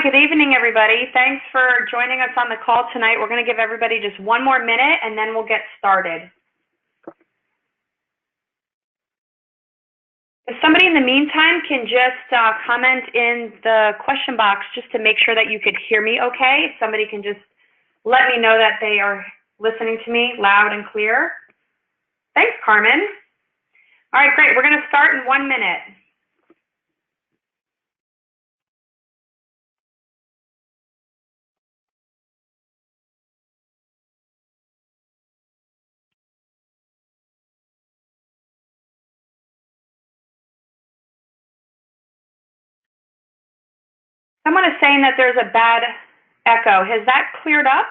Hi, good evening, everybody. Thanks for joining us on the call tonight. We're going to give everybody just one more minute, and then we'll get started. If somebody in the meantime can just comment in the question box just to make sure that you could hear me okay. If somebody can just let me know that they are listening to me loud and clear. Thanks, Carmen. All right, great. We're going to start in 1 minute. Someone is saying that there's a bad echo. Has that cleared up?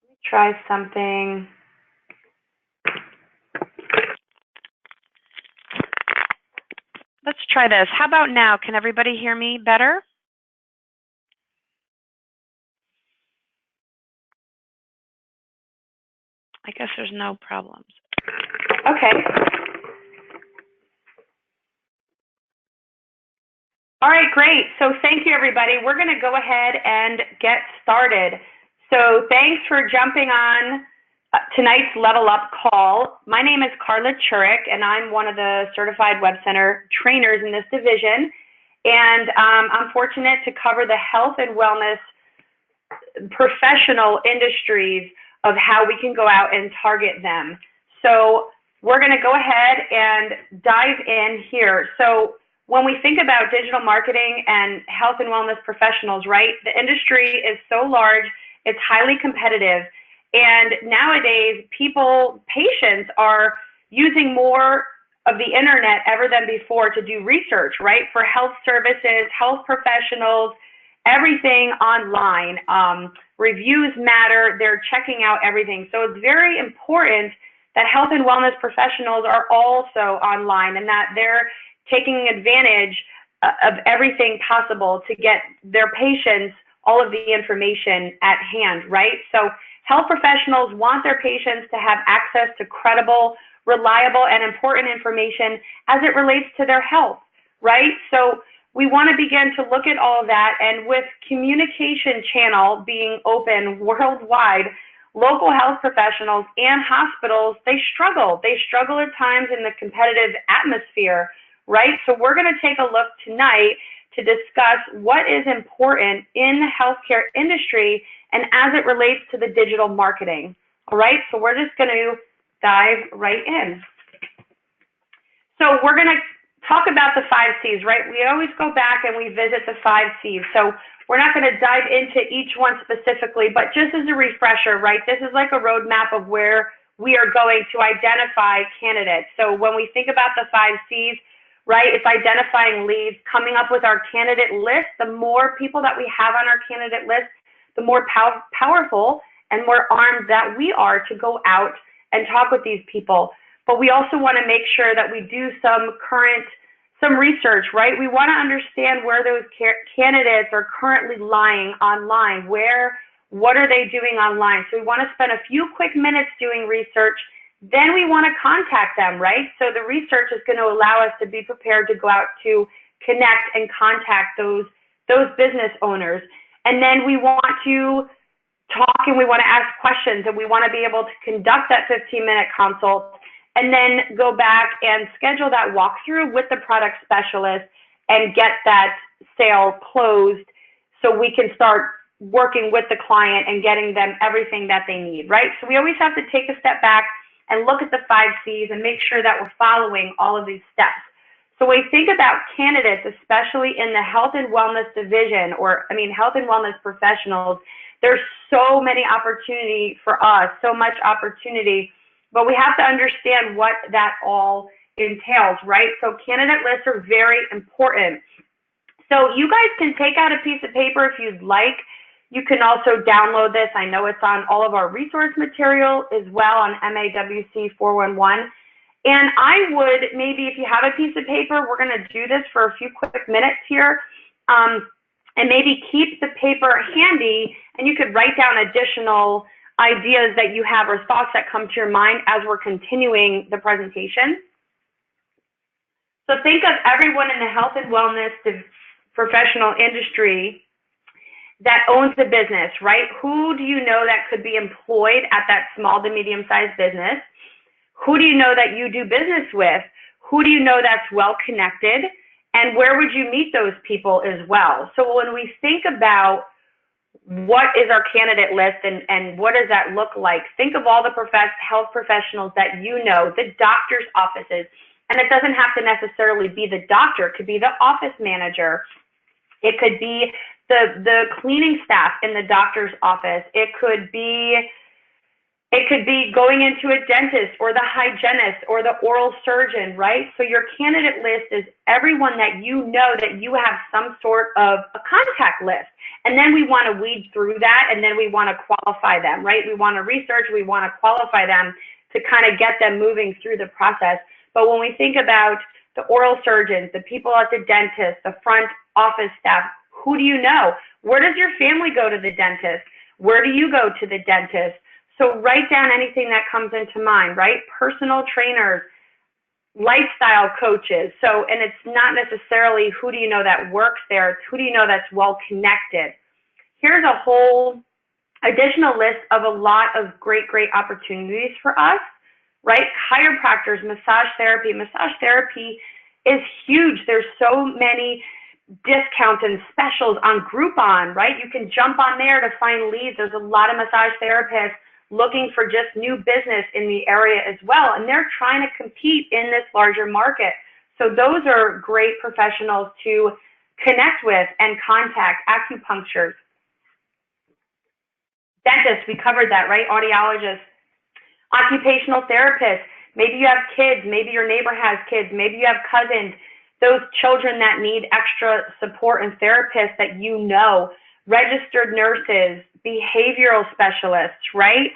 Let me try something. Let's try this. How about now? Can everybody hear me better? I guess there's no problems. Okay. All right, great. So thank you, everybody. We're going to go ahead and get started. So thanks for jumping on tonight's Level Up call. My name is Carla Churik, and I'm one of the certified WebCenter trainers in this division. And I'm fortunate to cover the health and wellness professional industries of how we can go out and target them. So we're going to go ahead and dive in here. So when we think about digital marketing and health and wellness professionals, right, the industry is so large, it's highly competitive. And nowadays, patients are using more of the internet ever than before to do research, right? For health services, health professionals, everything online. Reviews matter, they're checking out everything. So it's very important that health and wellness professionals are also online and that they're taking advantage of everything possible to get their patients all of the information at hand, right? So health professionals want their patients to have access to credible, reliable, and important information as it relates to their health, right? So we want to begin to look at all of that, and with communication channel being open worldwide, local health professionals and hospitals, they struggle. They struggle at times in the competitive atmosphere, right? So we're going to take a look tonight to discuss what is important in the healthcare industry and as it relates to the digital marketing. All right, so we're just going to dive right in. So we're going to talk about the 5 C's, right? We always go back and we visit the 5 C's. So we're not going to dive into each one specifically, but just as a refresher, right? This is like a roadmap of where we are going to identify candidates. So when we think about the 5 C's, right, it's identifying leads, coming up with our candidate list. The more people that we have on our candidate list, the more powerful and more armed that we are to go out and talk with these people. But we also want to make sure that we do some research, right? We want to understand where those candidates are currently lying online. What are they doing online? So we want to spend a few quick minutes doing research. Then we want to contact them, right? So the research is going to allow us to be prepared to go out to connect and contact those business owners. And then we want to talk and we want to ask questions and we want to be able to conduct that 15-minute consult and then go back and schedule that walkthrough with the product specialist and get that sale closed so we can start working with the client and getting them everything that they need, right? So we always have to take a step back and look at the 5 C's and make sure that we're following all of these steps. So when we think about candidates, especially in the health and wellness division, health and wellness professionals, there's so many opportunity for us, so much opportunity, but we have to understand what that all entails, right? So candidate lists are very important. So you guys can take out a piece of paper if you'd like. You can also download this. I know it's on all of our resource material as well on MAWC 411. And I would maybe, if you have a piece of paper, we're going to do this for a few quick minutes here, and maybe keep the paper handy, and you could write down additional ideas that you have or thoughts that come to your mind as we're continuing the presentation. So think of everyone in the health and wellness professional industry that owns a business, right? Who do you know that could be employed at that small to medium-sized business? Who do you know that you do business with? Who do you know that's well connected? And where would you meet those people as well? So when we think about what is our candidate list and what does that look like, think of all the health professionals that you know, the doctor's offices. And it doesn't have to necessarily be the doctor. It could be the office manager. It could be the cleaning staff in the doctor's office. It could be going into a dentist or the hygienist or the oral surgeon, right? So your candidate list is everyone that you know that you have some sort of a contact list. And then we want to weed through that, and then we want to qualify them, right? We want to research, we want to qualify them to kind of get them moving through the process. But when we think about the oral surgeons, the people at the dentist, the front office staff, who do you know? Where does your family go to the dentist? Where do you go to the dentist? So write down anything that comes into mind, right? Personal trainers, lifestyle coaches. So, and it's not necessarily who do you know that works there, it's who do you know that's well connected. Here's a whole additional list of a lot of great opportunities for us, right? Chiropractors, massage therapy. Massage therapy is huge. There's so many discounts and specials on Groupon, right? You can jump on there to find leads. There's a lot of massage therapists looking for just new business in the area as well, and they're trying to compete in this larger market. So those are great professionals to connect with and contact. Acupuncturists, dentists, we covered that, right? Audiologists, occupational therapists. Maybe you have kids, maybe your neighbor has kids, maybe you have cousins, those children that need extra support and therapists that you know, registered nurses, behavioral specialists, right?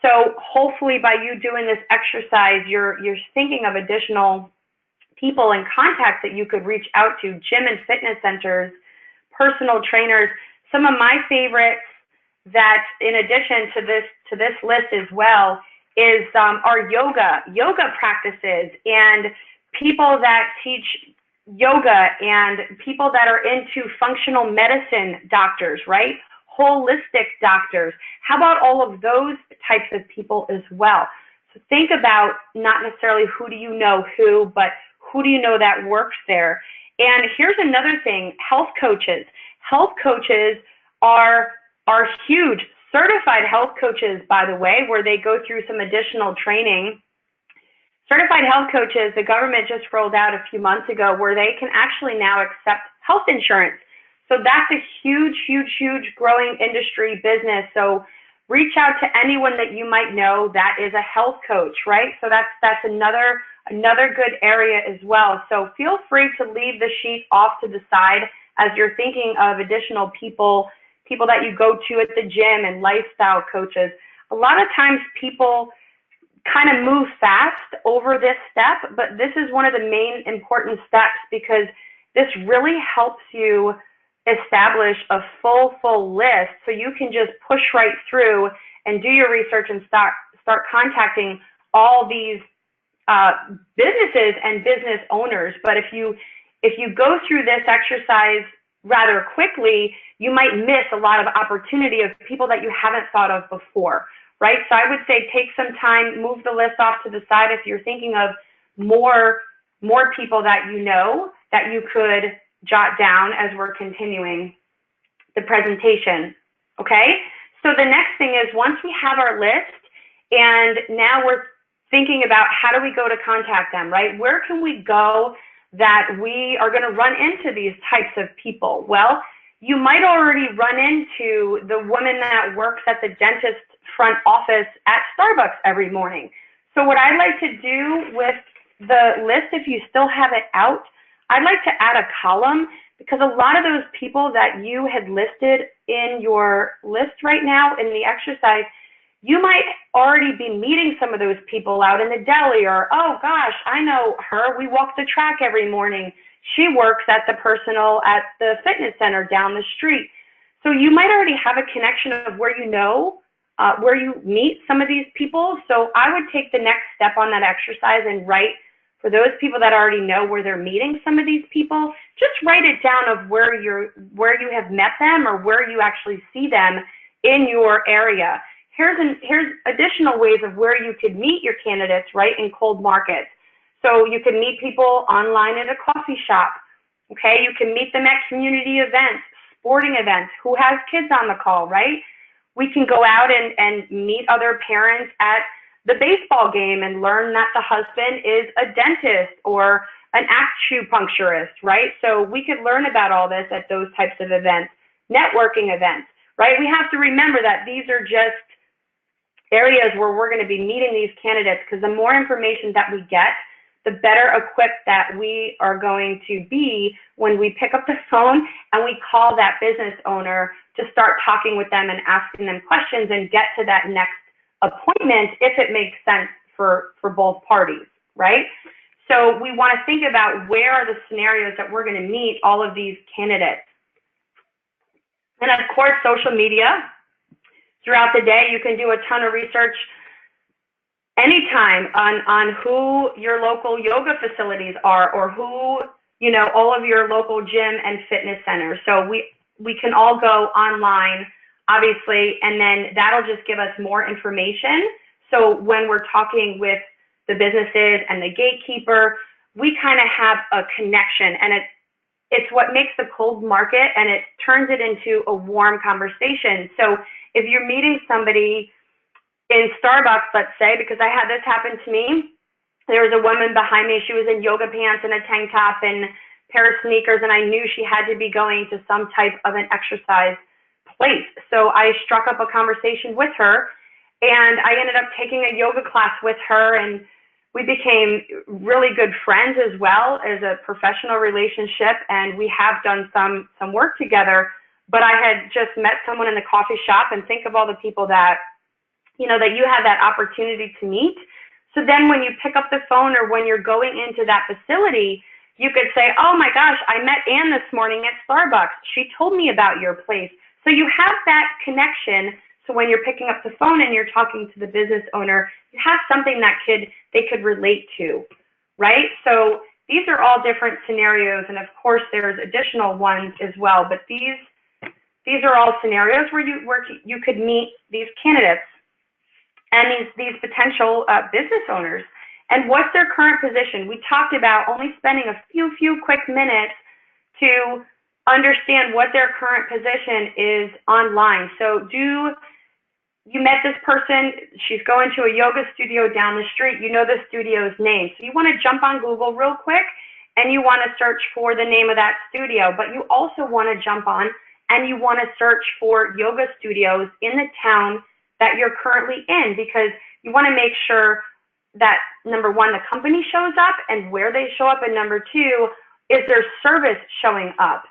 So hopefully by you doing this exercise, you're thinking of additional people and contacts that you could reach out to, gym and fitness centers, personal trainers. Some of my favorites that, in addition to this list as well, is our yoga practices and people that teach yoga and people that are into functional medicine doctors, right? Holistic doctors. How about all of those types of people as well? So think about not necessarily who do you know who, but who do you know that works there? And here's another thing, health coaches. Health coaches are huge. Certified health coaches, by the way, where they go through some additional training. Certified health coaches, the government just rolled out a few months ago where they can actually now accept health insurance. So that's a huge growing industry business. So reach out to anyone that you might know that is a health coach, right? So that's another good area as well. So feel free to leave the sheet off to the side as you're thinking of additional people that you go to at the gym and lifestyle coaches. A lot of times people kind of move fast over this step, but this is one of the main important steps because this really helps you establish a full list so you can just push right through and do your research and start contacting all these businesses and business owners. But if you go through this exercise rather quickly, you might miss a lot of opportunity of people that you haven't thought of before, right? So I would say take some time, move the list off to the side if you're thinking of more people that you know that you could jot down as we're continuing the presentation, okay? So the next thing is once we have our list and now we're thinking about how do we go to contact them, right? Where can we go that we are going to run into these types of people? Well, you might already run into the woman that works at the dentist front office at Starbucks every morning. So what I'd like to do with the list, if you still have it out, I'd like to add a column because a lot of those people that you had listed in your list right now in the exercise, you might already be meeting some of those people out in the deli or, oh gosh, I know her, we walk the track every morning. She works at the fitness center down the street. So you might already have a connection of where you know, where you meet some of these people. So I would take the next step on that exercise and write for those people that already know where they're meeting some of these people, just write it down of where you have met them or where you actually see them in your area. Here's additional ways of where you could meet your candidates, right, in cold markets. So you can meet people online at a coffee shop, okay? You can meet them at community events, sporting events. Who has kids on the call, right? We can go out and meet other parents at the baseball game and learn that the husband is a dentist or an acupuncturist, right? So we could learn about all this at those types of events, networking events, right? We have to remember that these are just areas where we're going to be meeting these candidates, because the more information that we get, the better equipped that we are going to be when we pick up the phone and we call that business owner to start talking with them and asking them questions and get to that next appointment if it makes sense for both parties, right? So we want to think about where are the scenarios that we're going to meet all of these candidates. And of course, social media. Throughout the day, you can do a ton of research anytime on who your local yoga facilities are, or who, you know, all of your local gym and fitness centers. So we can all go online, obviously, and then that'll just give us more information. So when we're talking with the businesses and the gatekeeper, we kind of have a connection, and it's what makes the cold market, and it turns it into a warm conversation. So if you're meeting somebody in Starbucks, let's say, because I had this happen to me, there was a woman behind me. She was in yoga pants and a tank top and a pair of sneakers, and I knew she had to be going to some type of an exercise place. So I struck up a conversation with her, and I ended up taking a yoga class with her, and we became really good friends as well as a professional relationship, and we have done some work together. But I had just met someone in the coffee shop, and think of all the people that, you know, that you had that opportunity to meet. So then when you pick up the phone or when you're going into that facility, you could say, oh my gosh, I met Ann this morning at Starbucks. She told me about your place. So you have that connection. So when you're picking up the phone and you're talking to the business owner, you have something that they could relate to, right? So these are all different scenarios, and of course there's additional ones as well, but these are all scenarios where you could meet these candidates and these potential business owners. And what's their current position? We talked about only spending a few quick minutes to understand what their current position is online. So you met this person, she's going to a yoga studio down the street, you know the studio's name. So you want to jump on Google real quick and you want to search for the name of that studio, but you also want to jump on and you want to search for yoga studios in the town that you're currently in, because you want to make sure that, number one, the company shows up and where they show up, and number two, is their service showing up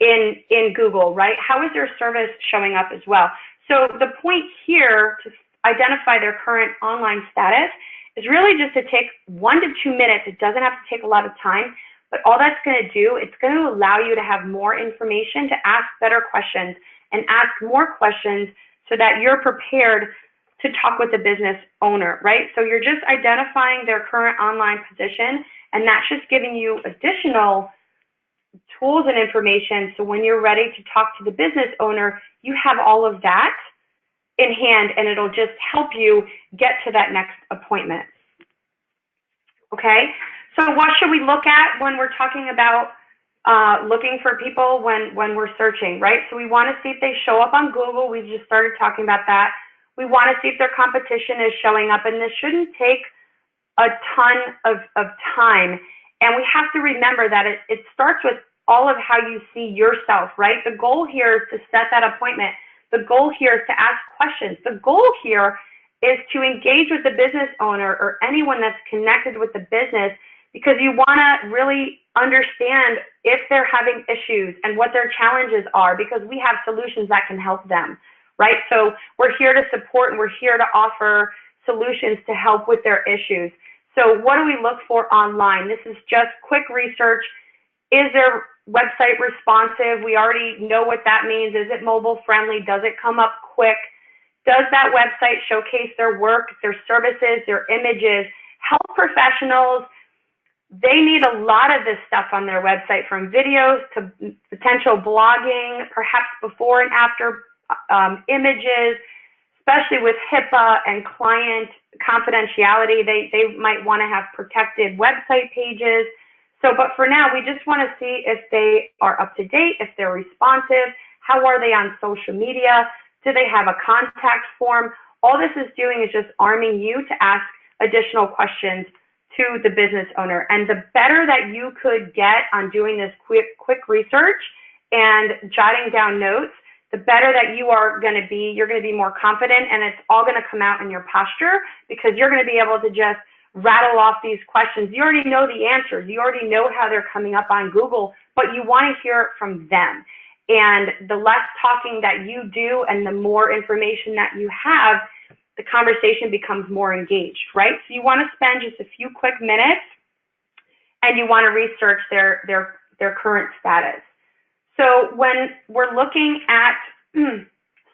in Google, right? How is their service showing up as well? So the point here to identify their current online status is really just to take 1 to 2 minutes. It doesn't have to take a lot of time, but all that's going to do, it's going to allow you to have more information, to ask better questions and ask more questions so that you're prepared to talk with the business owner, right? So you're just identifying their current online position, and that's just giving you additional tools and information. So when you're ready to talk to the business owner, you have all of that in hand, and it'll just help you get to that next appointment. Okay, so what should we look at when we're talking about looking for people when we're searching, right? So we want to see if they show up on Google. We just started talking about that. We want to see if their competition is showing up, and this shouldn't take a ton of time. And we have to remember that it starts with all of how you see yourself, right? The goal here is to set that appointment. The goal here is to ask questions. The goal here is to engage with the business owner or anyone that's connected with the business, because you want to really understand if they're having issues and what their challenges are, because we have solutions that can help them, right? So we're here to support, and we're here to offer solutions to help with their issues. So what do we look for online? This is just quick research. Is their website responsive? We already know what that means. Is it mobile friendly? Does it come up quick? Does that website showcase their work, their services, their images, help professionals they need a lot of this stuff on their website, from videos to potential blogging, perhaps before and after images, especially with HIPAA and client confidentiality. They might want to have protected website pages. So, but for now, we just want to see if they are up to date, if they're responsive, how are they on social media, do they have a contact form? All this is doing is just arming you to ask additional questions to the business owner. And the better that you could get on doing this quick research and jotting down notes, the better that you are going to be. You're going to be more confident, and it's all going to come out in your posture, because you're going to be able to just rattle off these questions. You already know the answers. You already know how they're coming up on Google, but you want to hear it from them. And the less talking that you do and the more information that you have, the conversation becomes more engaged, right? So you want to spend just a few quick minutes, and you want to research their current status. So when we're looking at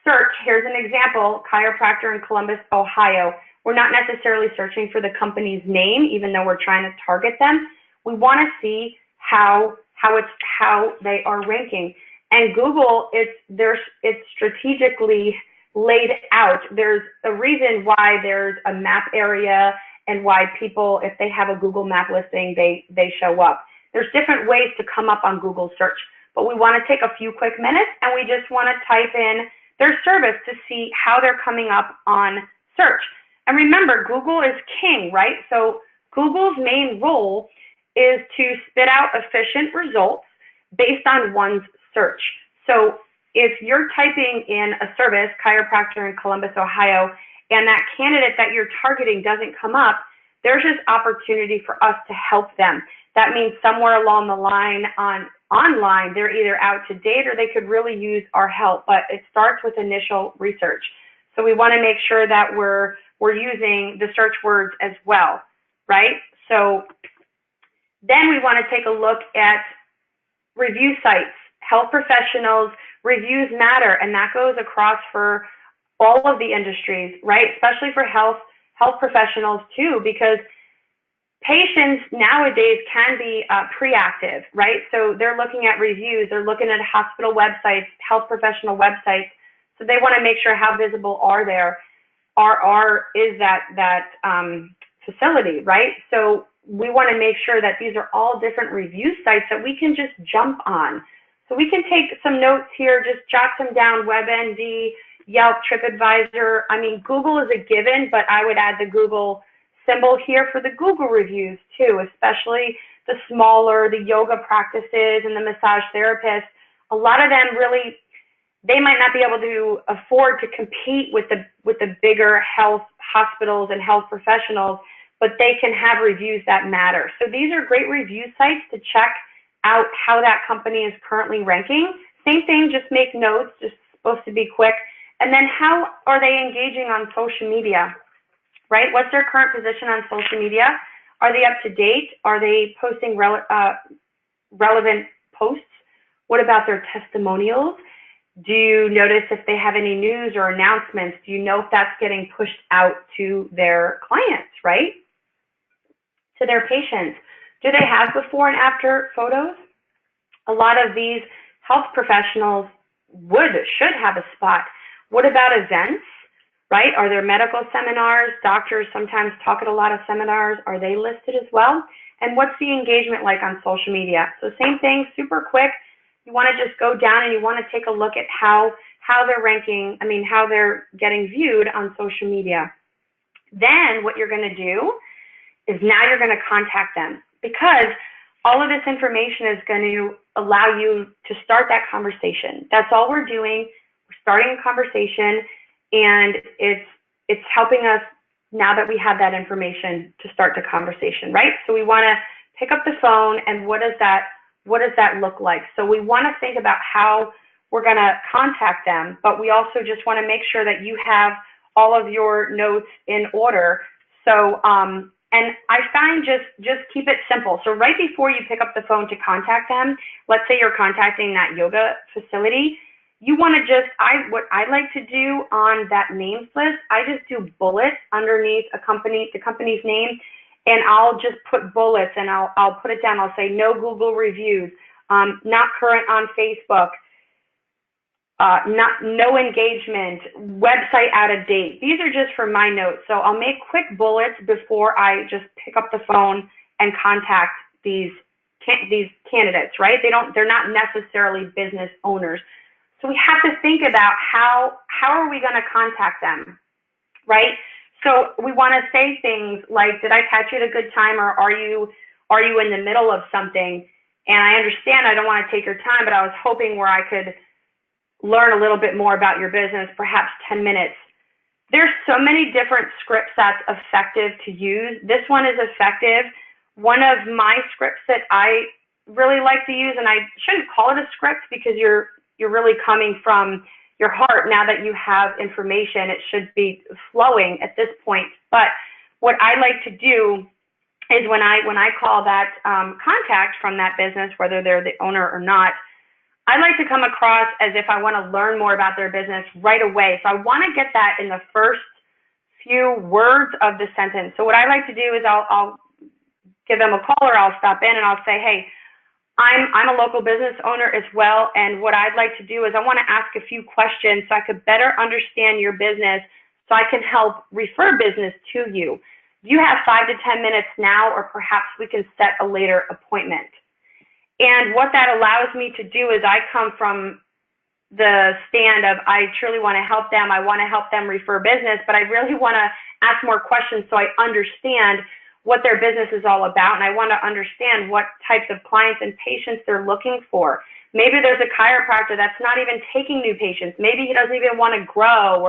search, here's an example: chiropractor in Columbus, Ohio. We're not necessarily searching for the company's name, even though we're trying to target them. We want to see how they are ranking. And Google, it's strategically laid out. There's a reason why there's a map area, and why people, if they have a Google map listing, they show up. There's different ways to come up on Google search, but we want to take a few quick minutes, and we just want to type in their service to see how they're coming up on search. And remember, Google is king, right? So Google's main role is to spit out efficient results based on one's search. So if you're typing in a service, chiropractor in Columbus, Ohio, and that candidate that you're targeting doesn't come up, there's just opportunity for us to help them. That means somewhere along the line online, they're either out to date or they could really use our help, but it starts with initial research. So we want to make sure that we're using the search words as well, right? So then we want to take a look at review sites. Health professionals, reviews matter, and that goes across for all of the industries, right? Especially for health professionals too, because patients nowadays can be pre-active, right? So they're looking at reviews, they're looking at hospital websites, health professional websites. So they want to make sure how visible is that facility, right? So we want to make sure that these are all different review sites that we can just jump on. So we can take some notes here, just jot them down: WebMD, Yelp, TripAdvisor. I mean, Google is a given, but I would add the Google symbol here for the Google reviews too, especially the smaller, the yoga practices and the massage therapists. A lot of them really, they might not be able to afford to compete with the bigger health hospitals and health professionals, but they can have reviews that matter. So these are great review sites to check out how that company is currently ranking. Same thing, just make notes, just supposed to be quick. And then how are they engaging on social media, right? What's their current position on social media? Are they up to date? Are they posting relevant posts? What about their testimonials? Do you notice if they have any news or announcements? Do you know if that's getting pushed out to their clients, right? To their patients? Do they have before and after photos? A lot of these health professionals should have a spot. What about events, right? Are there medical seminars? Doctors sometimes talk at a lot of seminars. Are they listed as well? And what's the engagement like on social media? So same thing, super quick. You want to just go down and you want to take a look at how they're ranking, how they're getting viewed on social media. Then what you're going to do is now you're going to contact them, because all of this information is going to allow you to start that conversation. That's all we're doing. We're starting a conversation, and it's helping us now that we have that information to start the conversation, right? So we want to pick up the phone, and what does that look like? So we want to think about how we're going to contact them, but we also just want to make sure that you have all of your notes in order. So, and I find just keep it simple. So right before you pick up the phone to contact them, let's say you're contacting that yoga facility, you want to what I like to do on that names list, I just do bullets underneath the company's name. and I'll just put bullets, and I'll put it down. I'll say no Google reviews, not current on Facebook, no engagement, website out of date. These are just for my notes. So I'll make quick bullets before I just pick up the phone and contact these candidates, right? They're not necessarily business owners. So we have to think about how are we going to contact them, right? So we want to say things like, did I catch you at a good time, or are you in the middle of something? And I understand I don't want to take your time, but I was hoping where I could learn a little bit more about your business, perhaps 10 minutes. There's so many different scripts that's effective to use. This one is effective. One of my scripts that I really like to use, and I shouldn't call it a script because you're really coming from your heart. Now that you have information, it should be flowing at this point. But what I like to do is when I call that contact from that business, whether they're the owner or not, I like to come across as if I want to learn more about their business right away. So I want to get that in the first few words of the sentence. So what I like to do is I'll give them a call, or I'll stop in and I'll say, hey, I'm a local business owner as well, and what I'd like to do is I want to ask a few questions so I could better understand your business so I can help refer business to you. You have 5 to 10 minutes now, or perhaps we can set a later appointment. And what that allows me to do is I come from the stand of I truly want to help them. I want to help them refer business, but I really want to ask more questions so I understand what their business is all about, and I want to understand what types of clients and patients they're looking for. Maybe there's a chiropractor that's not even taking new patients. Maybe he doesn't even want to grow,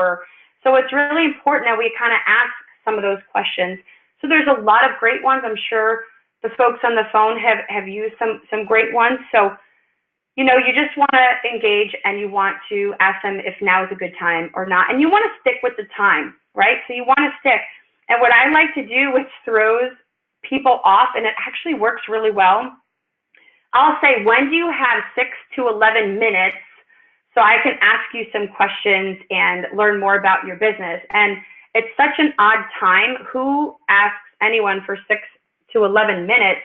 so it's really important that we kind of ask some of those questions. So there's a lot of great ones. I'm sure the folks on the phone have used some great ones. So, you just want to engage, and you want to ask them if now is a good time or not. And you want to stick with the time, right? So you want to stick. And what I like to do, which throws people off, and it actually works really well, I'll say, when do you have 6 to 11 minutes so I can ask you some questions and learn more about your business? And it's such an odd time. Who asks anyone for 6 to 11 minutes?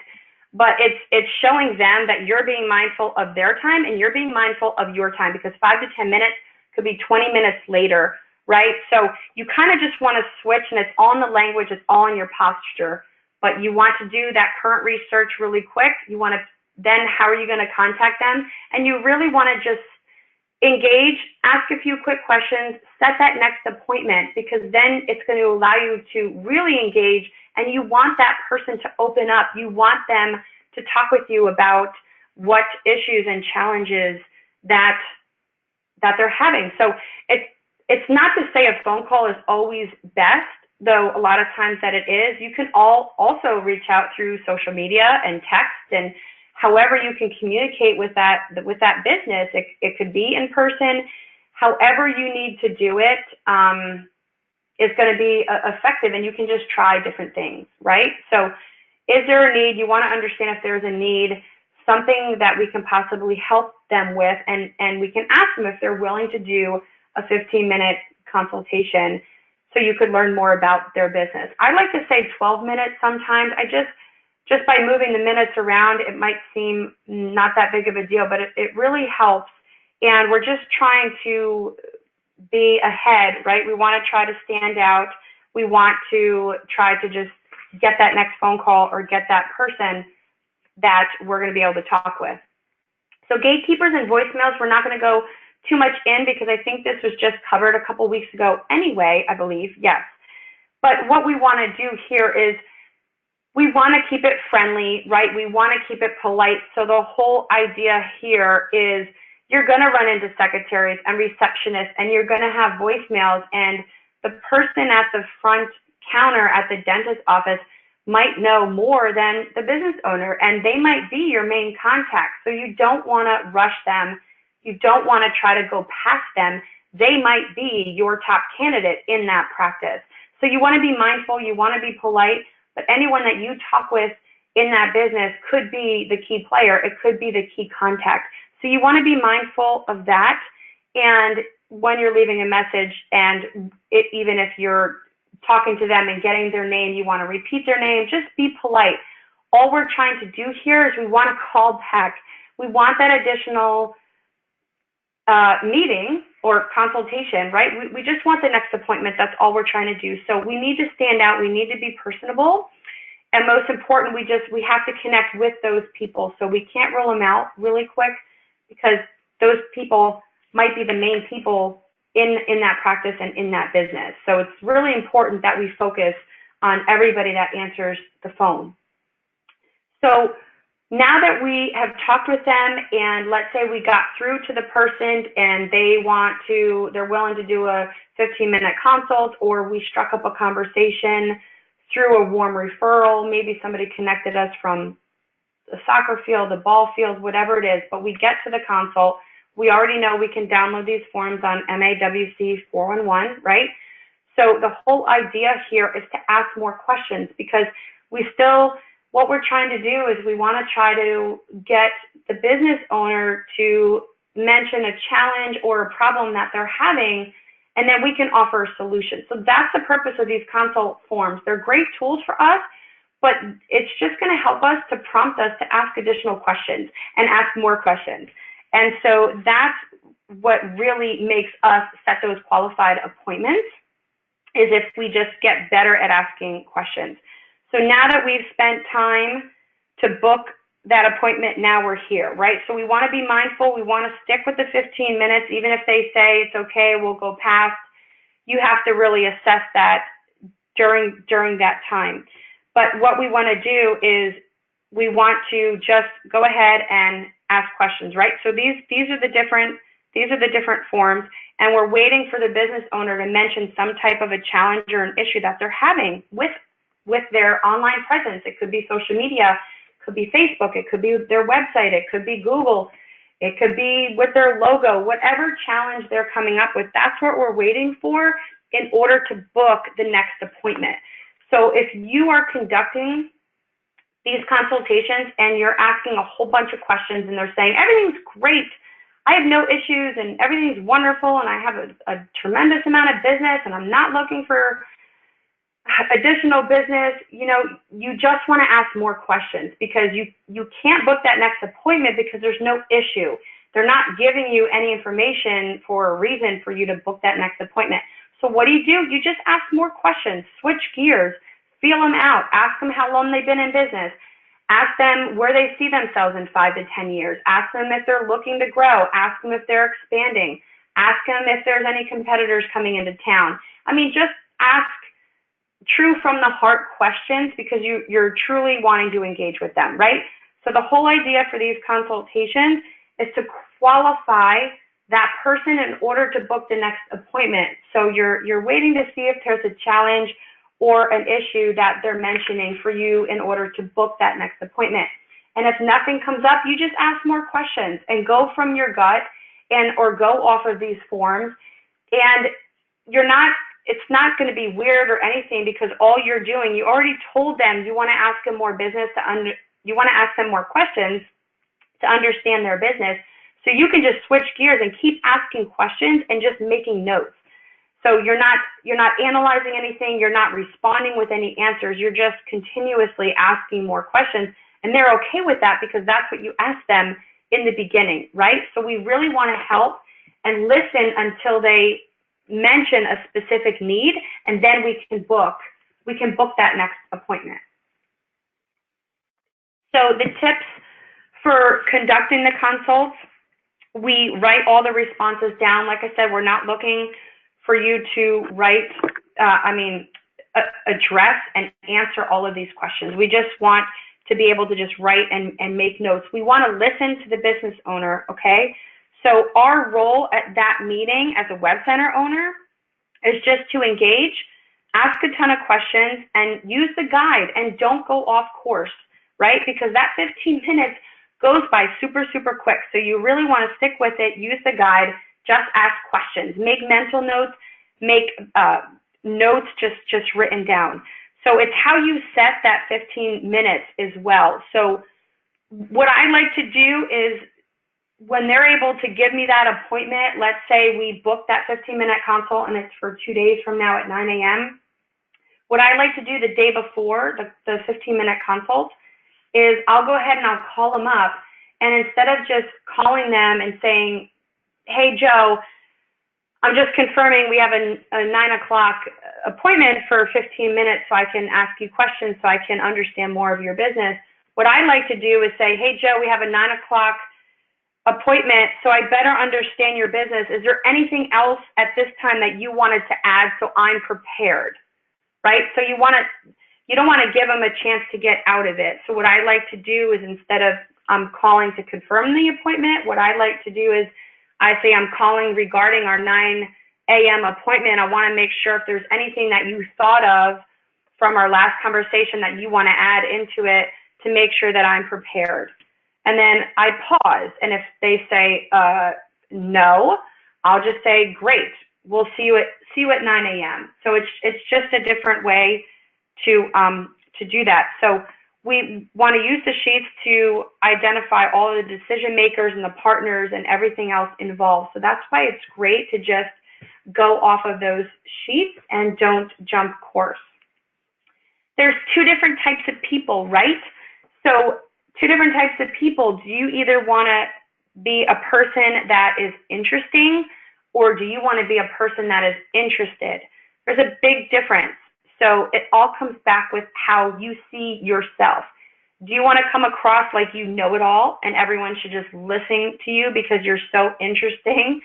But it's showing them that you're being mindful of their time and you're being mindful of your time, because 5 to 10 minutes could be 20 minutes later, right? So you kind of just want to switch, and it's all in the language, it's all in your posture. But you want to do that current research really quick. You want to, then how are you going to contact them? And you really want to just engage, ask a few quick questions, set that next appointment, because then it's going to allow you to really engage, and you want that person to open up. You want them to talk with you about what issues and challenges that they're having. So it's not to say a phone call is always best, though a lot of times that it is. You can also reach out through social media and text, and however you can communicate with that business. It could be in person. However you need to do it is going to be effective, and you can just try different things, right? So is there a need? You want to understand if there's a need, something that we can possibly help them with, and we can ask them if they're willing to do a 15-minute consultation so you could learn more about their business. I like to say 12 minutes sometimes. Just by moving the minutes around, it might seem not that big of a deal, but it really helps. And we're just trying to be ahead, right? We want to try to stand out. We want to try to just get that next phone call or get that person that we're going to be able to talk with. So gatekeepers and voicemails, we're not going to go too much in because I think this was just covered a couple weeks ago anyway, I believe, yes. But what we want to do here is we want to keep it friendly, right? We want to keep it polite. So the whole idea here is you're going to run into secretaries and receptionists, and you're going to have voicemails, and the person at the front counter at the dentist's office might know more than the business owner, and they might be your main contact. So you don't want to rush them. You don't want to try to go past them. They might be your top candidate in that practice. So you want to be mindful. You want to be polite. But anyone that you talk with in that business could be the key player. It could be the key contact. So you want to be mindful of that. And when you're leaving a message, and even if you're talking to them and getting their name, you want to repeat their name, just be polite. All we're trying to do here is we want to call back. We want that additional meeting or consultation, right? We just want the next appointment. That's all we're trying to do. So we need to stand out. We need to be personable. And most important, we have to connect with those people. So we can't roll them out really quick because those people might be the main people in that practice and in that business. So it's really important that we focus on everybody that answers the phone. So now that we have talked with them and let's say we got through to the person and they're willing to do a 15-minute consult, or we struck up a conversation through a warm referral, maybe somebody connected us from the soccer field, the ball field, whatever it is, but we get to the consult. We already know we can download these forms on MAWC 411, right? So the whole idea here is to ask more questions because what we're trying to do is we want to try to get the business owner to mention a challenge or a problem that they're having, and then we can offer a solution. So that's the purpose of these consult forms. They're great tools for us, but it's just going to help us to prompt us to ask additional questions and ask more questions. And so that's what really makes us set those qualified appointments, is if we just get better at asking questions. So now that we've spent time to book that appointment, now we're here, right? So we want to be mindful. We want to stick with the 15 minutes, even if they say it's okay, we'll go past. You have to really assess that during that time. But what we want to do is we want to just go ahead and ask questions, right? So these are the different forms, and we're waiting for the business owner to mention some type of a challenge or an issue that they're having with their online presence. It could be social media, it could be Facebook, it could be their website, it could be Google, it could be with their logo, whatever challenge they're coming up with. That's what we're waiting for in order to book the next appointment. So if you are conducting these consultations and you're asking a whole bunch of questions and they're saying, everything's great, I have no issues and everything's wonderful and I have a tremendous amount of business and I'm not looking for additional business, you just want to ask more questions because you can't book that next appointment because there's no issue. They're not giving you any information for a reason for you to book that next appointment. So what do? You just ask more questions, switch gears, feel them out, ask them how long they've been in business, ask them where they see themselves in 5 to 10 years, ask them if they're looking to grow, ask them if they're expanding, ask them if there's any competitors coming into town. I mean, just ask true from the heart questions because you're truly wanting to engage with them, right? So the whole idea for these consultations is to qualify that person in order to book the next appointment. So you're waiting to see if there's a challenge or an issue that they're mentioning for you in order to book that next appointment. And if nothing comes up, you just ask more questions and go from your gut or go off of these forms. And it's not going to be weird or anything because all you're doing, you already told them you want to ask them more business you want to ask them more questions to understand their business. So you can just switch gears and keep asking questions and just making notes. So you're not analyzing anything, you're not responding with any answers, you're just continuously asking more questions, and they're okay with that because that's what you asked them in the beginning, right? So we really want to help and listen until they mention a specific need, and then we can book that next appointment. So the tips for conducting the consults, we write all the responses down. Like I said, we're not looking for you to write, address and answer all of these questions. We just want to be able to just write and make notes. We want to listen to the business owner, okay? So our role at that meeting as a WebCenter owner is just to engage, ask a ton of questions, and use the guide, and don't go off course, right? Because that 15 minutes goes by super, super quick. So you really want to stick with it, use the guide, just ask questions, make mental notes, make notes just written down. So it's how you set that 15 minutes as well. So what I like to do is when they're able to give me that appointment, let's say we book that 15-minute consult and it's for 2 days from now at 9 a.m., what I like to do the day before the 15-minute consult is I'll go ahead and I'll call them up, and instead of just calling them and saying, hey, Joe, I'm just confirming we have a 9 o'clock appointment for 15 minutes so I can ask you questions so I can understand more of your business. What I like to do is say, hey, Joe, we have a 9 o'clock appointment, so I better understand your business. Is there anything else at this time that you wanted to add so I'm prepared, right? So you don't want to give them a chance to get out of it. So what I like to do is instead of calling to confirm the appointment, what I like to do is I say I'm calling regarding our 9 a.m. appointment. I want to make sure if there's anything that you thought of from our last conversation that you want to add into it to make sure that I'm prepared. And then I pause, and if they say no, I'll just say, great, we'll see you at 9 a.m. So it's just a different way to do that. So we want to use the sheets to identify all the decision makers and the partners and everything else involved. So that's why it's great to just go off of those sheets and don't jump course. There's two different types of people, right? So two different types of people. Do you either want to be a person that is interesting, or do you want to be a person that is interested? There's a big difference. So it all comes back with how you see yourself. Do you want to come across like you know it all and everyone should just listen to you because you're so interesting?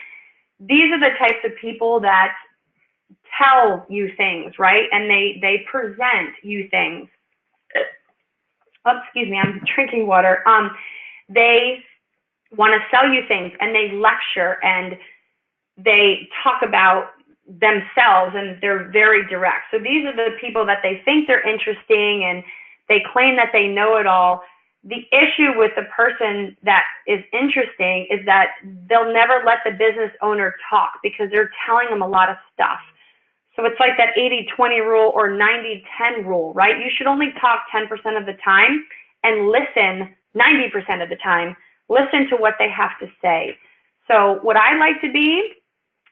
These are the types of people that tell you things, right? And they present you things. Oh, excuse me, I'm drinking water. They want to sell you things, and they lecture and they talk about themselves, and they're very direct. So these are the people that they think they're interesting and they claim that they know it all. The issue with the person that is interesting is that they'll never let the business owner talk because they're telling them a lot of stuff. So it's like that 80-20 rule or 90-10 rule, right? You should only talk 10% of the time and listen 90% of the time. Listen to what they have to say. So what I like to be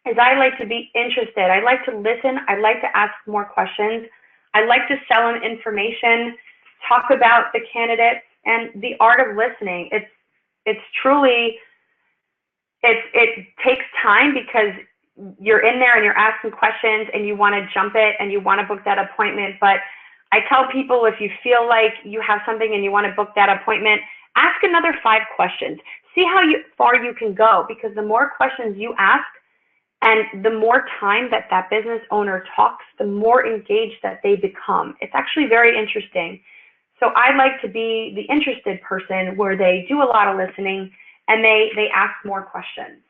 is I like to be interested. I like to listen. I like to ask more questions. I like to sell them information, talk about the candidates, and the art of listening. It's truly, it takes time because you're in there and you're asking questions and you want to jump it and you want to book that appointment. But I tell people, if you feel like you have something and you want to book that appointment, ask another 5 questions. See how far you can go, because the more questions you ask and the more time that that business owner talks, the more engaged that they become. It's actually very interesting. So I like to be the interested person where they do a lot of listening and they ask more questions,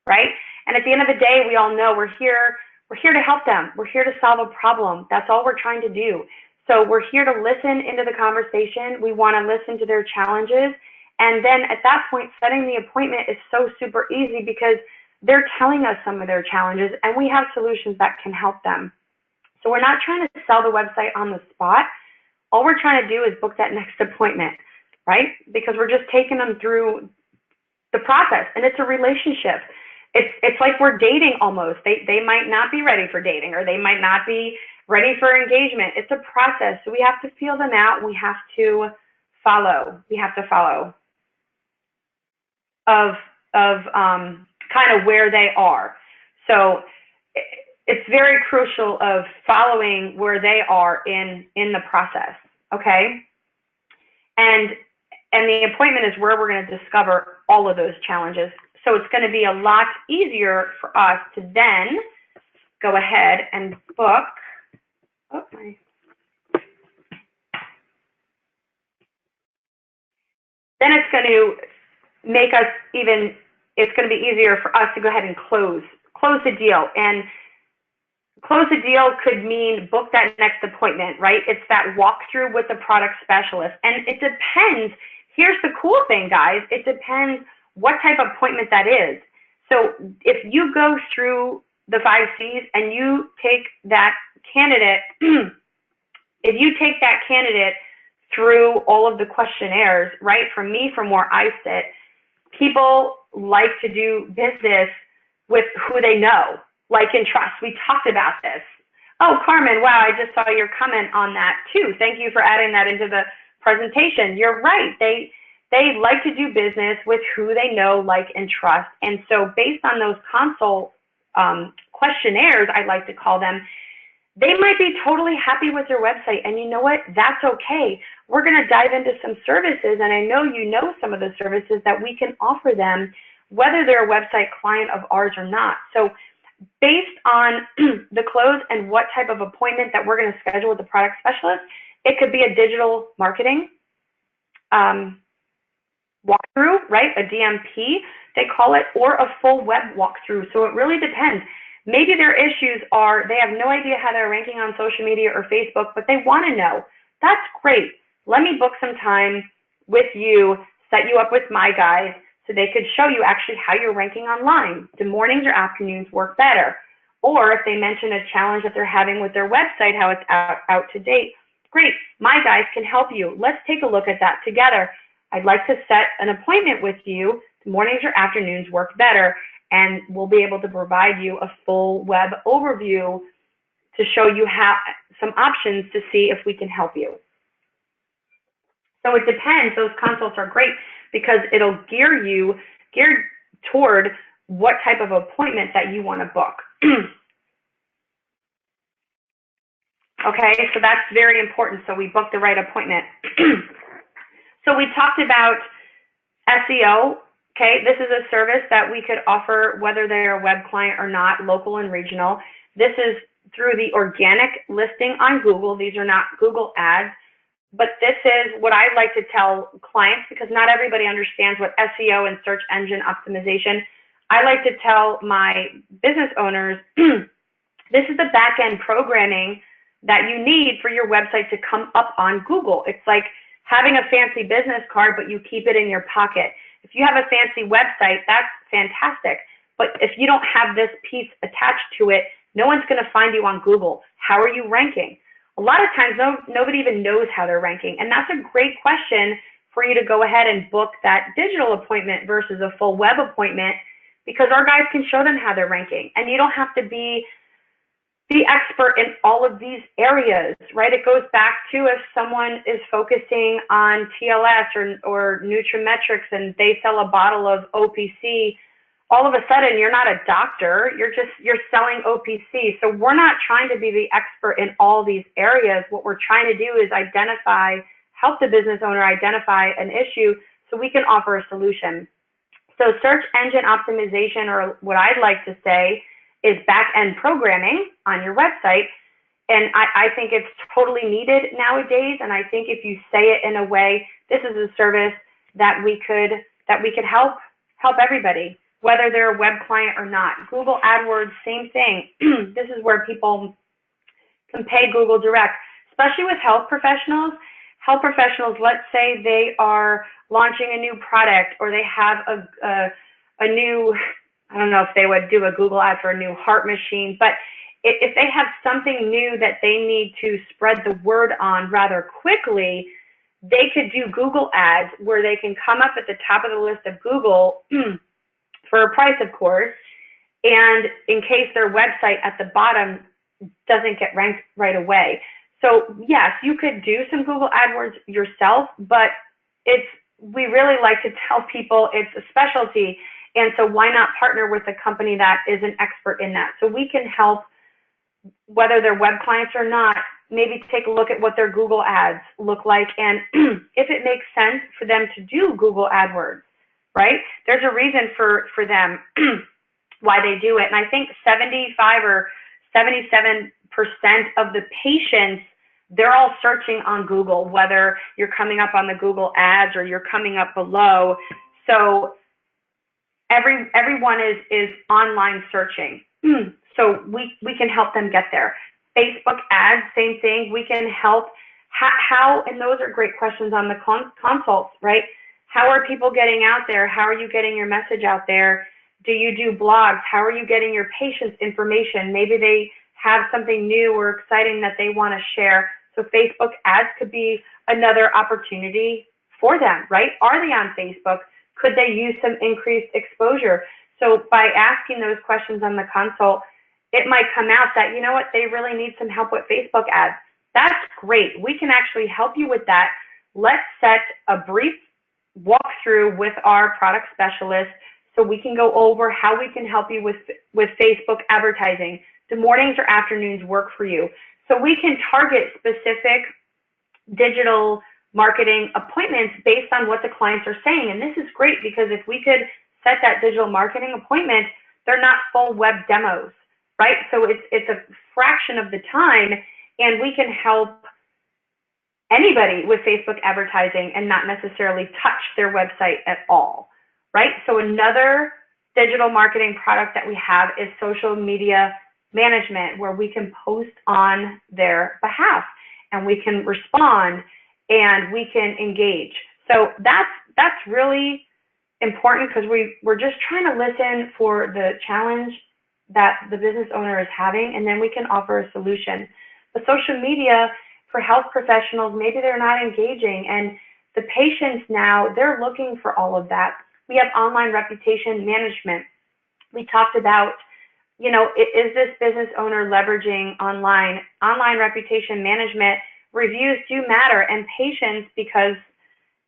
right? And at the end of the day, we all know we're here to help them. We're here to solve a problem. That's all we're trying to do. So we're here to listen into the conversation. We want to listen to their challenges. And then at that point, setting the appointment is so super easy because they're telling us some of their challenges and we have solutions that can help them. So we're not trying to sell the website on the spot. All we're trying to do is book that next appointment, right? Because we're just taking them through the process, and it's a relationship. It's like we're dating almost. They might not be ready for dating, or they might not be ready for engagement. It's a process. So we have to feel them out. We have to follow. We have to follow of kind of where they are. So it's very crucial of following where they are in the process. Okay. And the appointment is where we're going to discover all of those challenges. So it's going to be a lot easier for us to then go ahead and book. Oh, my. Then it's going to make us even, it's going to be easier for us to go ahead and close the deal. And close the deal could mean book that next appointment, right? It's that walkthrough with the product specialist. And it depends. Here's the cool thing, guys. It depends what type of appointment that is. So if you go through the 5 C's and you take that candidate, if you take that candidate through all of the questionnaires, right, from where I sit, people like to do business with who they know, like and trust. We talked about this. Oh, Carmen, wow, I just saw your comment on that too. Thank you for adding that into the presentation. You're right. They like to do business with who they know, like, and trust. And so based on those consult questionnaires, I like to call them, they might be totally happy with their website. And you know what? That's okay. We're going to dive into some services. And I know you know some of the services that we can offer them, whether they're a website client of ours or not. So based on the close and what type of appointment that we're going to schedule with the product specialist, it could be a digital marketing walkthrough, right? A DMP, they call it, or a full web walkthrough. So it really depends. Maybe their issues are they have no idea how they're ranking on social media or Facebook, but they want to know. That's great. Let me book some time with you, set you up with my guys so they could show you actually how you're ranking online. Do mornings or afternoons work better? Or if they mention a challenge that they're having with their website, how it's out to date, great. My guys can help you. Let's take a look at that together. I'd like to set an appointment with you. Do mornings or afternoons work better? And we'll be able to provide you a full web overview to show you how some options to see if we can help you. So it depends. Those consults are great because it'll gear toward what type of appointment that you want to book. Okay, so that's very important. So we book the right appointment. So we talked about SEO. Okay, this is a service that we could offer whether they're a web client or not, local and regional. This is through the organic listing on Google. These are not Google ads, but this is what I like to tell clients because not everybody understands what SEO and search engine optimization. I like to tell my business owners, this is the back-end programming that you need for your website to come up on Google. It's like having a fancy business card, but you keep it in your pocket. If you have a fancy website, that's fantastic. But if you don't have this piece attached to it, no one's going to find you on Google. How are you ranking? A lot of times, nobody even knows how they're ranking. And that's a great question for you to go ahead and book that digital appointment versus a full web appointment because our guys can show them how they're ranking. And you don't have to be the expert in all of these areas, right? It goes back to if someone is focusing on TLS or Nutrimetrics and they sell a bottle of OPC, all of a sudden you're not a doctor, you're selling OPC. So we're not trying to be the expert in all these areas. What we're trying to do is help the business owner identify an issue so we can offer a solution. So search engine optimization, or what I'd like to say, is back-end programming on your website. And I think it's totally needed nowadays. And I think if you say it in a way, this is a service that we could help everybody, whether they're a web client or not. Google Adwords, same thing. This is where people can pay Google Direct, especially with health professionals. Health professionals, let's say they are launching a new product or they have a new, I don't know if they would do a Google ad for a new heart machine, but if they have something new that they need to spread the word on rather quickly, they could do Google ads where they can come up at the top of the list of Google for a price, of course, and in case their website at the bottom doesn't get ranked right away. So yes, you could do some Google AdWords yourself, but we really like to tell people it's a specialty. And so why not partner with a company that is an expert in that? So we can help, whether they're web clients or not, maybe take a look at what their Google ads look like and if it makes sense for them to do Google AdWords, right? There's a reason for them why they do it. And I think 75 or 77% of the patients, they're all searching on Google, whether you're coming up on the Google ads or you're coming up below. So everyone is online searching. So we can help them get there. Facebook ads, same thing. We can help. How, and those are great questions on the consults, right? How are people getting out there? How are you getting your message out there? Do you do blogs? How are you getting your patients information? Maybe they have something new or exciting that they want to share. So Facebook ads could be another opportunity for them, right? Are they on Facebook? Could they use some increased exposure? So by asking those questions on the consult, it might come out that, you know what, they really need some help with Facebook ads. That's great. We can actually help you with that. Let's set a brief walkthrough with our product specialist so we can go over how we can help you with Facebook advertising. Do mornings or afternoons work for you? So we can target specific digital marketing appointments based on what the clients are saying. And this is great because if we could set that digital marketing appointment, they're not full web demos, right? So it's a fraction of the time, and we can help anybody with Facebook advertising and not necessarily touch their website at all, right? So another digital marketing product that we have is social media management, where we can post on their behalf and we can respond and we can engage. So that's really important because we're just trying to listen for the challenge that the business owner is having, and then we can offer a solution. The social media for health professionals, maybe they're not engaging, and the patients now, they're looking for all of that. We have online reputation management. We talked about, you know, is this business owner leveraging online reputation management? Reviews do matter, and patients, because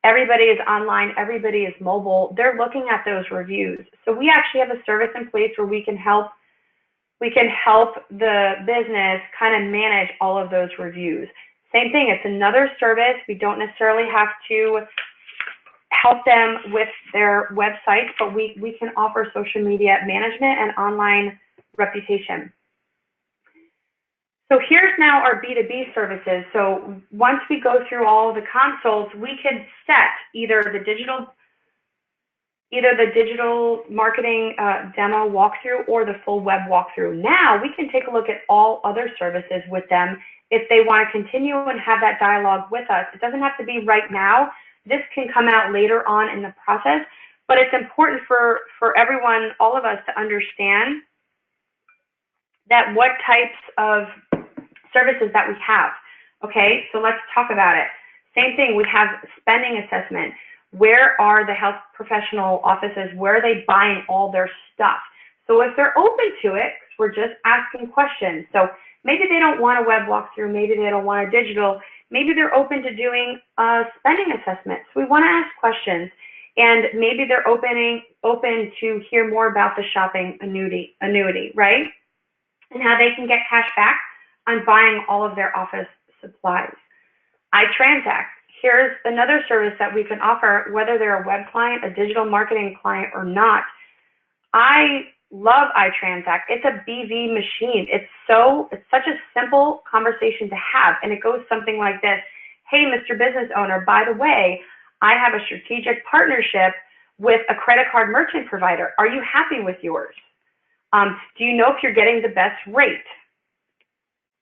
everybody is online, everybody is mobile, they're looking at those reviews. So we actually have a service in place where we can help the business kind of manage all of those reviews. Same thing, it's another service. We don't necessarily have to help them with their websites, but we can offer social media management and online reputation. So here's now our B2B services. So once we go through all the consults, we can set either the digital marketing demo walkthrough or the full web walkthrough. Now we can take a look at all other services with them if they want to continue and have that dialogue with us. It doesn't have to be right now. This can come out later on in the process, but it's important for everyone, all of us, to understand that what types of services that we have. Okay, so let's talk about it. Same thing, we have spending assessment. Where are the health professional offices? Where are they buying all their stuff? So if they're open to it, we're just asking questions. So maybe they don't want a web walkthrough, maybe they don't want a digital, maybe they're open to doing a spending assessment. So we want to ask questions, and maybe they're open to hear more about the shopping annuity, right? And how they can get cash back on buying all of their office supplies. iTransact. Here's another service that we can offer, whether they're a web client, a digital marketing client, or not. I love iTransact. It's a BV machine. It's such a simple conversation to have, and it goes something like this. Hey, Mr. Business Owner, by the way, I have a strategic partnership with a credit card merchant provider. Are you happy with yours? Do you know if you're getting the best rate?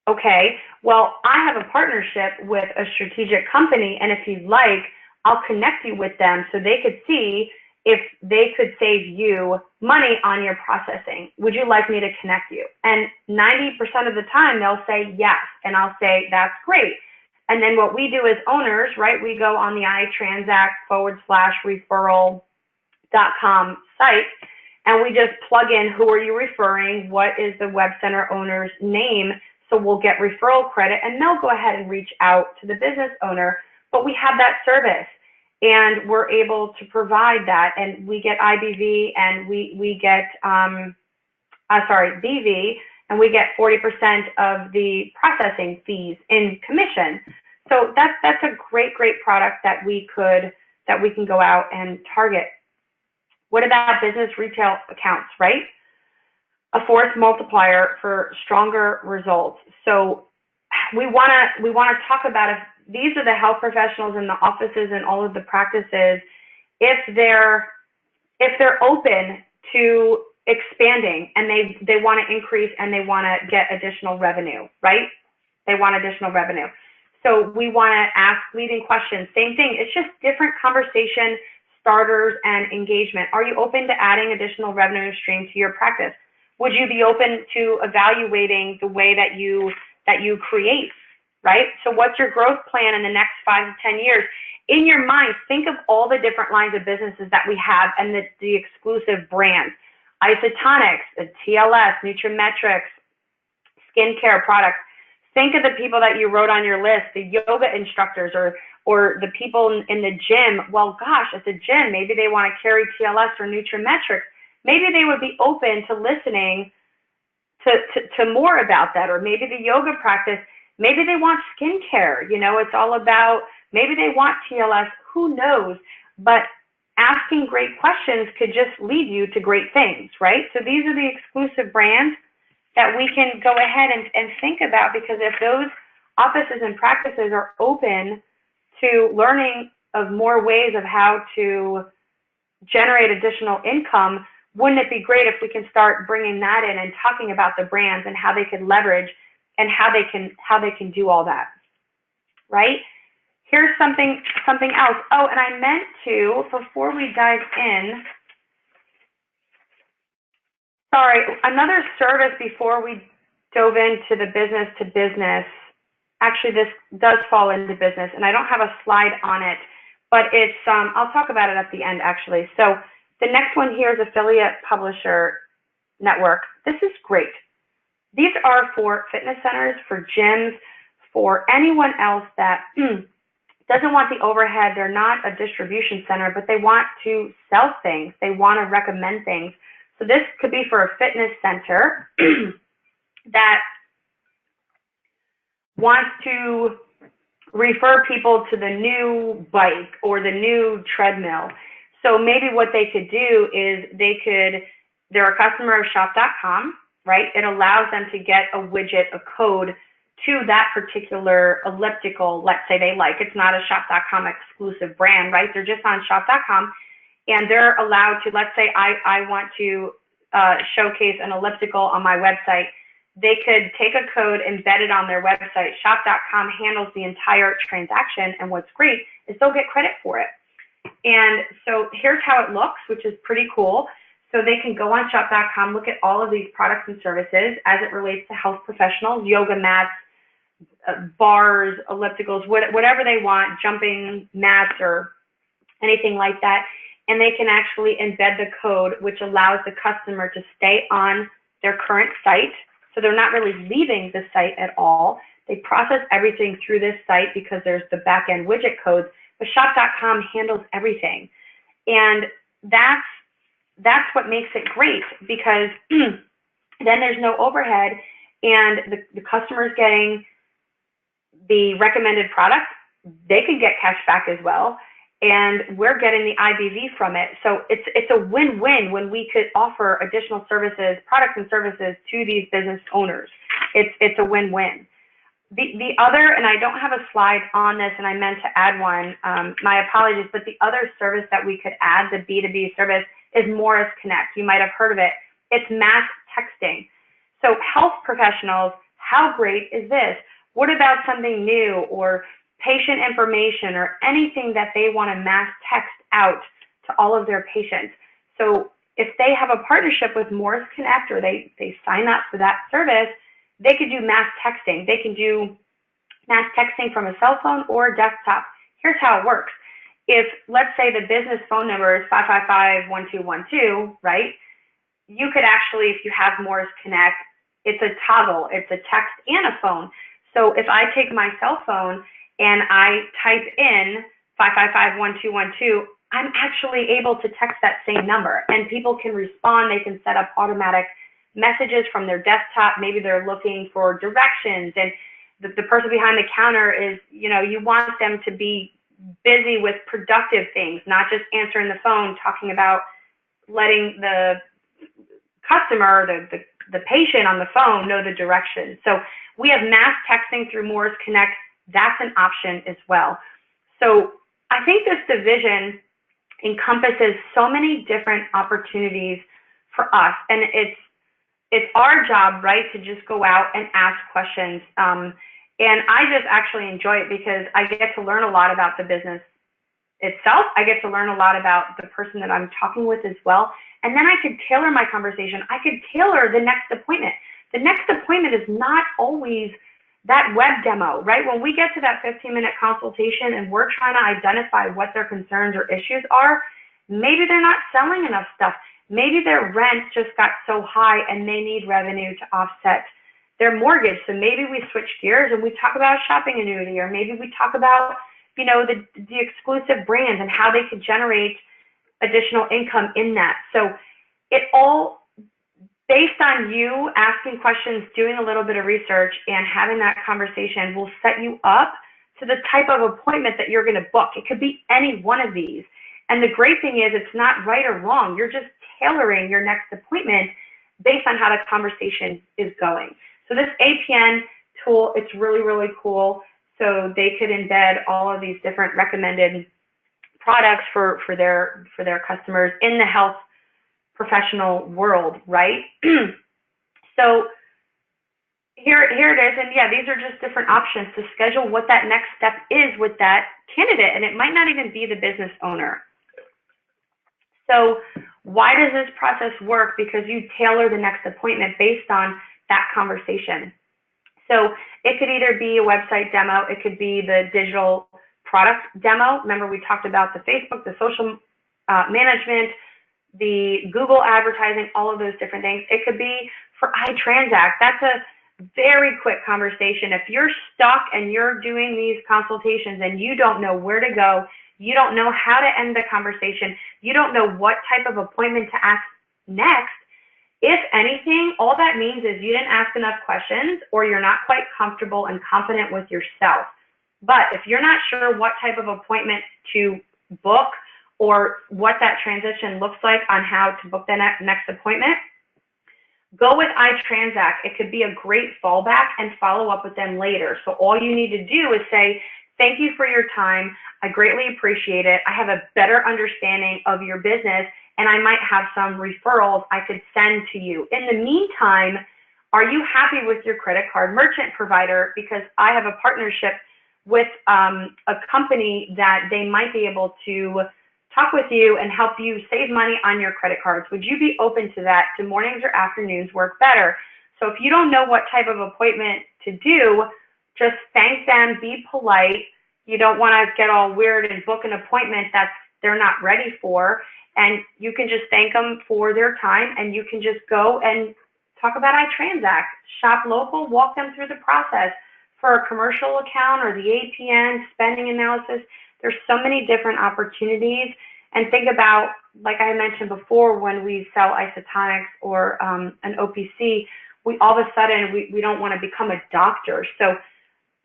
Okay, well, I have a partnership with a strategic company, and if you'd like, I'll connect you with them so they could see if they could save you money on your processing. Would you like me to connect you? And 90% of the time, they'll say yes, and I'll say, that's great. And then what we do as owners, right, we go on the iTransact/referral.com site, and we just plug in who are you referring, what is the WebCenter owner's name, so we'll get referral credit, and they'll go ahead and reach out to the business owner. But we have that service, and we're able to provide that, and we get IBV, and we get, BV, and we get 40% of the processing fees in commission. So that's a great product that we can go out and target. What about business retail accounts, right? A force multiplier for stronger results. So we want to talk about if these are the health professionals in the offices and all of the practices, if they're open to expanding and they want to increase and they want to get additional revenue, right? They want additional revenue. So we want to ask leading questions. Same thing. It's just different conversation starters and engagement. Are you open to adding additional revenue stream to your practice? Would you be open to evaluating the way that you create, right? So what's your growth plan in the next 5 to 10 years? In your mind, think of all the different lines of businesses that we have and the exclusive brands. Isotonics, TLS, Nutrimetrics, skincare products. Think of the people that you wrote on your list, the yoga instructors or the people in the gym. Well, gosh, at the gym, maybe they want to carry TLS or Nutrimetrics. Maybe they would be open to listening to more about that. Or maybe the yoga practice, maybe they want skincare. You know, it's all about, maybe they want TLS, who knows? But asking great questions could just lead you to great things, right? So these are the exclusive brands that we can go ahead and think about, because if those offices and practices are open to learning of more ways of how to generate additional income, wouldn't it be great if we can start bringing that in and talking about the brands and how they can leverage and how they can do all that, right? Here's something else. Oh, and I meant to, before we dive in, sorry, another service before we dove into the business to business. Actually, this does fall into business, and I don't have a slide on it, but it's, I'll talk about it at the end, actually. So the next one here is Affiliate Publisher Network. This is great. These are for fitness centers, for gyms, for anyone else that doesn't want the overhead. They're not a distribution center, but they want to sell things. They want to recommend things. So this could be for a fitness center that wants to refer people to the new bike or the new treadmill. So maybe what they could do is they're a customer of shop.com, right? It allows them to get a widget, a code to that particular elliptical, let's say they like. It's not a shop.com exclusive brand, right? They're just on shop.com, and they're allowed to, let's say I want to showcase an elliptical on my website. They could take a code, embed it on their website. Shop.com handles the entire transaction, and what's great is they'll get credit for it. And so here's how it looks, which is pretty cool. So they can go on shop.com, look at all of these products and services as it relates to health professionals, yoga mats, bars, ellipticals, whatever they want, jumping mats or anything like that. And they can actually embed the code, which allows the customer to stay on their current site. So they're not really leaving the site at all. They process everything through this site because there's the back-end widget codes, but shop.com handles everything. And that's what makes it great, because then there's no overhead, and the customer's getting the recommended product. They can get cash back as well, and we're getting the IBV from it. So it's a win-win when we could offer additional services, products and services to these business owners. It's a win-win. The other, and I don't have a slide on this, and I meant to add one, my apologies, but the other service that we could add, the B2B service, is Morris Connect. You might have heard of it. It's mass texting. So health professionals, how great is this? What about something new, or patient information, or anything that they want to mass text out to all of their patients? So if they have a partnership with Morris Connect, or they sign up for that service, they could do mass texting. They can do mass texting from a cell phone or a desktop. Here's how it works. If, let's say, the business phone number is 555-1212, right? You could actually, if you have Morris Connect, it's a toggle. It's a text and a phone. So if I take my cell phone and I type in 555-1212, I'm actually able to text that same number, and people can respond. They can set up automatic messages from their desktop. Maybe they're looking for directions, and the person behind the counter is, you know, you want them to be busy with productive things, not just answering the phone, talking about letting the customer, the patient on the phone know the direction. So we have mass texting through Morris Connect. That's an option as well. So I think this division encompasses so many different opportunities for us, and it's our job, right, to just go out and ask questions. And I just actually enjoy it because I get to learn a lot about the business itself. I get to learn a lot about the person that I'm talking with as well. And then I could tailor my conversation. I could tailor the next appointment. The next appointment is not always that web demo, right? When we get to that 15-minute consultation and we're trying to identify what their concerns or issues are, maybe they're not selling enough stuff. Maybe their rent just got so high and they need revenue to offset their mortgage. So maybe we switch gears and we talk about shopping annuity, or maybe we talk about, you know, the exclusive brands and how they could generate additional income in that. So it all based on you asking questions, doing a little bit of research, and having that conversation will set you up to the type of appointment that you're going to book. It could be any one of these. And the great thing is it's not right or wrong. You're just tailoring your next appointment based on how the conversation is going. So this APN tool, it's really, really cool. So they could embed all of these different recommended products for their customers in the health professional world, right? So here it is, and yeah, these are just different options to schedule what that next step is with that candidate, and it might not even be the business owner. So why does this process work? Because you tailor the next appointment based on that conversation. So it could either be a website demo, it could be the digital product demo. Remember, we talked about the Facebook, the social management, the Google advertising, all of those different things. It could be for iTransact. That's a very quick conversation. If you're stuck and you're doing these consultations and you don't know where to go, you don't know how to end the conversation, you don't know what type of appointment to ask next, if anything, all that means is you didn't ask enough questions, or you're not quite comfortable and confident with yourself. But if you're not sure what type of appointment to book or what that transition looks like on how to book the next appointment, go with iTransact. It could be a great fallback and follow up with them later. So all you need to do is say, thank you for your time. I greatly appreciate it. I have a better understanding of your business, and I might have some referrals I could send to you. In the meantime, are you happy with your credit card merchant provider? Because I have a partnership with a company that they might be able to talk with you and help you save money on your credit cards. Would you be open to that? Do mornings or afternoons work better? So if you don't know what type of appointment to do, just thank them, be polite. You don't want to get all weird and book an appointment that they're not ready for. And you can just thank them for their time, and you can just go and talk about iTransact, shop local, walk them through the process for a commercial account or the APN, spending analysis. There's so many different opportunities. And think about, like I mentioned before, when we sell isotonics or an OPC, we all of a sudden, we don't want to become a doctor. So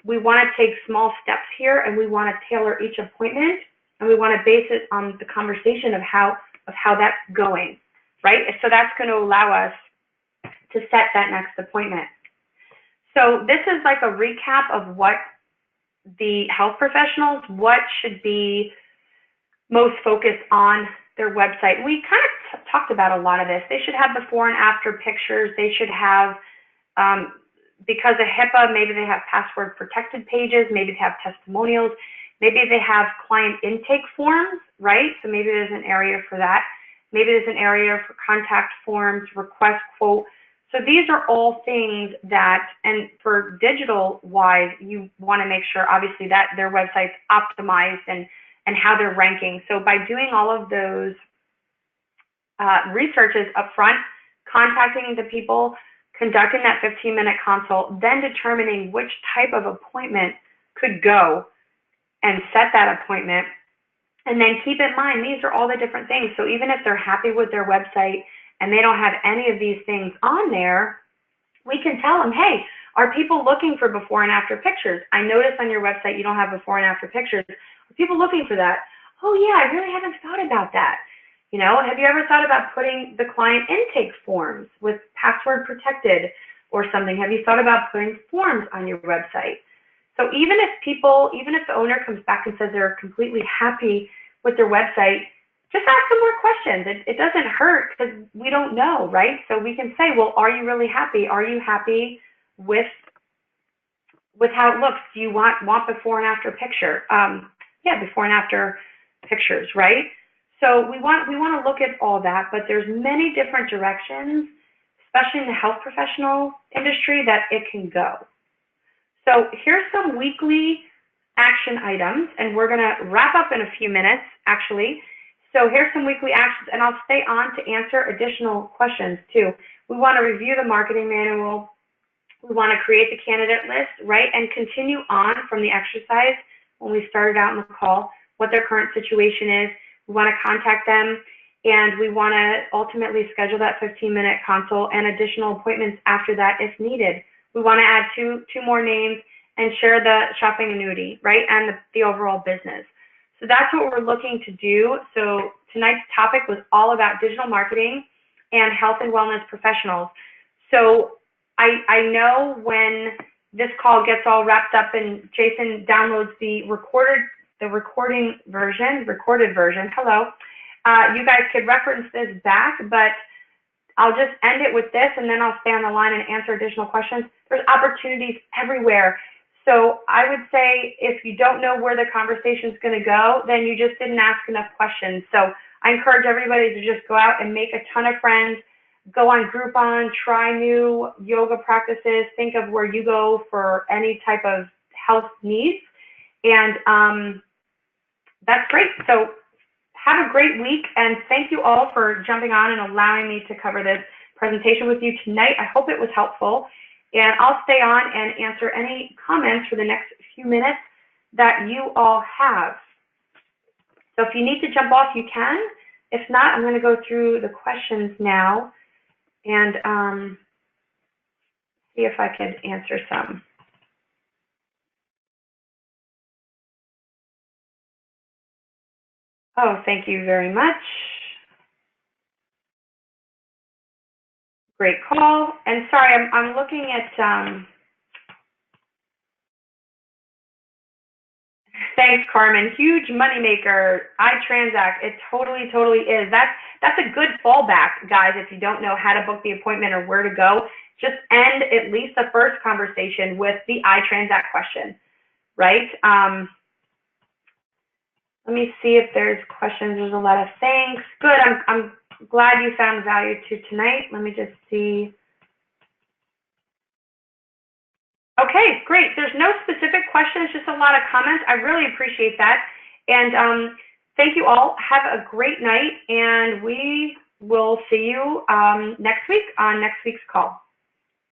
we want to take small steps here, and we want to tailor each appointment, and we want to base it on the conversation of how that's going, right? So that's going to allow us to set that next appointment. So this is like a recap of what the health professionals, what should be most focused on their website. We kind of talked about a lot of this. They should have before and after pictures. They should have, because of HIPAA, maybe they have password protected pages, maybe they have testimonials, maybe they have client intake forms, right? So maybe there's an area for that. Maybe there's an area for contact forms, request quote. So these are all things that, and for digital wise, you want to make sure obviously that their website's optimized and how they're ranking. So by doing all of those researches up front, contacting the people, conducting that 15-minute consult, then determining which type of appointment could go and set that appointment. And then keep in mind, these are all the different things. So even if they're happy with their website and they don't have any of these things on there, we can tell them, hey, are people looking for before and after pictures? I noticed on your website you don't have before and after pictures. Are people looking for that? Oh yeah, I really haven't thought about that. You know, have you ever thought about putting the client intake forms with password protected or something? Have you thought about putting forms on your website? So even if the owner comes back and says they're completely happy with their website, just ask them more questions. It doesn't hurt because we don't know, right? So we can say, well, are you really happy? Are you happy with how it looks? Do you want before and after picture? Yeah, before and after pictures, right? So we want to look at all that, but there's many different directions, especially in the health professional industry, that it can go. So here's some weekly action items, and we're going to wrap up in a few minutes, actually. So here's some weekly actions, and I'll stay on to answer additional questions too. We want to review the marketing manual. We want to create the candidate list, right, and continue on from the exercise when we started out in the call, what their current situation is. We want to contact them, and we want to ultimately schedule that 15-minute consult and additional appointments after that if needed. We want to add two more names and share the shopping annuity, right, and the overall business. So that's what we're looking to do. So tonight's topic was all about digital marketing and health and wellness professionals. So I know when this call gets all wrapped up and Jason downloads the recorded version, hello, you guys could reference this back, but I'll just end it with this and then I'll stay on the line and answer additional questions. There's opportunities everywhere. So I would say if you don't know where the conversation is going to go, then you just didn't ask enough questions. So I encourage everybody to just go out and make a ton of friends, go on Groupon, try new yoga practices, think of where you go for any type of health needs. And that's great. So have a great week, and thank you all for jumping on and allowing me to cover this presentation with you tonight. I hope it was helpful, and I'll stay on and answer any comments for the next few minutes that you all have. So if you need to jump off, you can. If not, I'm going to go through the questions now and see if I can answer some. Oh, thank you very much. Great call. And sorry, I'm looking at, thanks, Carmen. Huge moneymaker. iTransact. It totally is. That's a good fallback, guys, if you don't know how to book the appointment or where to go. Just end at least the first conversation with the iTransact question, right? Let me see if there's questions. There's a lot of thanks. Good. I'm glad you found value tonight. Let me just see. Okay, great. There's no specific questions, just a lot of comments. I really appreciate that. And thank you all. Have a great night, and we will see you next week on next week's call.